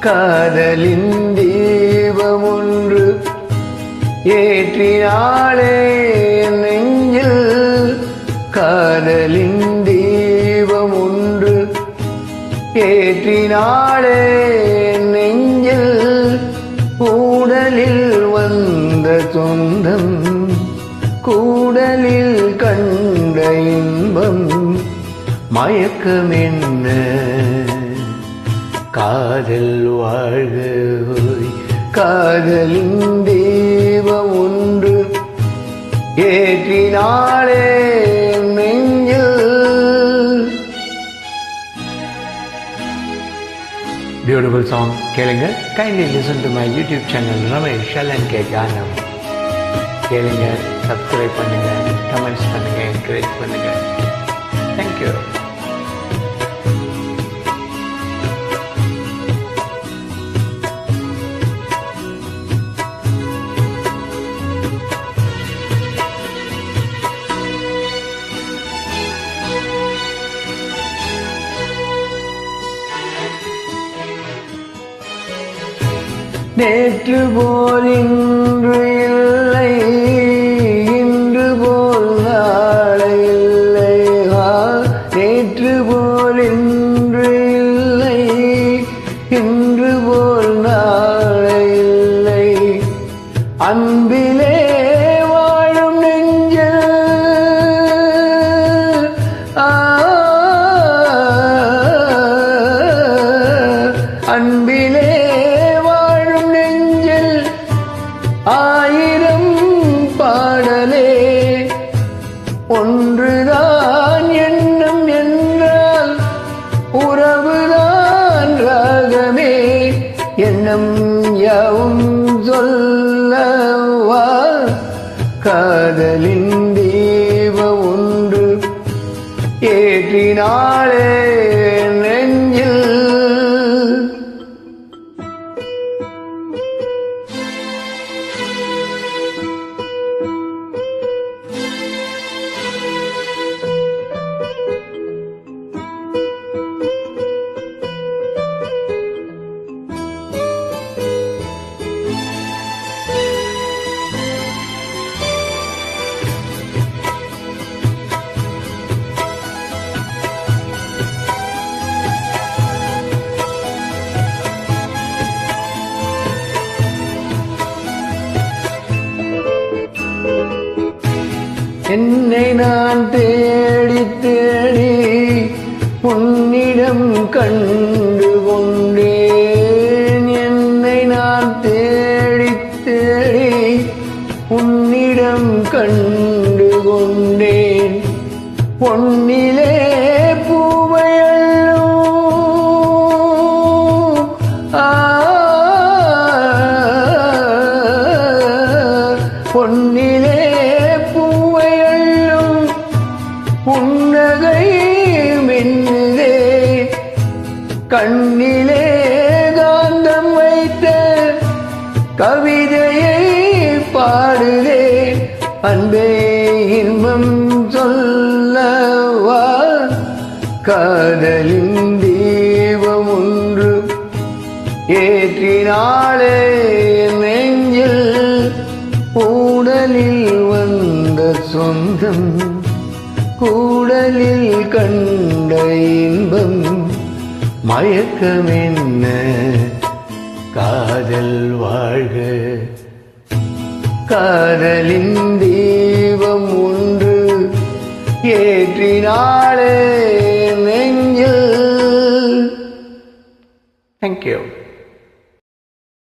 காதலின் தீபம் ஒன்று ஏற்றினாளே நெஞ்சில், காதலின் தீபம் ஒன்று ஏற்றினாளே நெஞ்சில், கூடலில் வந்த சொந்தம் கூடலில் கண்ட இன்பம் மயக்கம் என்ன காதல் வாழ்க. காதலின் தீபம் ஒன்று ஏற்றினாளே நெஞ்சில். பியூட்டிஃபுல் சாங் கேளுங்க. Kindly listen to my YouTube channel Ramesh LNK கானம். கேளுங்க, சப்ஸ்கிரைப் பண்ணுங்க, கமெண்ட்ஸ் பண்ணுங்க, என்கரேஜ் பண்ணுங்க. தேங்க்யூ. நேற்று போல் இன்று இல்லை, இன்று போல் நாளை இல்லை. நேற்று போல் இன்று இல்லை, இன்று போல் நாளை இல்லை. அன்பிலே வாழும் நெஞ்சில் அன்பிலே ஆயிரம் பாடலே ஒன்றுதான் எண்ணம் என்றால் உறவுதான் ராகமே. எண்ணம் யாவும் சொல்லவா காதலின் தீபம் ஒன்று ஏற்றினாளே நெஞ்சில். என்னை நான் தேடி தேடி உன்னிடம் கண்டு கொண்டேன். என்னை நான் தேடி தேடி உன்னிடம் கண்டு கொண்டேன். பொன்னிலே பூவையல்லோ பொன்னிலே புன்னகை மின்னுதே. கண்ணிலே காந்தம் வைத்த கவிதையை பாடுதே. அன்பே இன்பம் சொல்லவா காதலின் தீபம் ஒன்று ஏற்றினாளே நெஞ்சில், கூடலில் வந்த சொந்தம் கூடலில் கண்ட இன்பம் மயக்கம் என்ன காதல் வாழ்க. காதலின் தீபம் ஒன்று ஏற்றினார்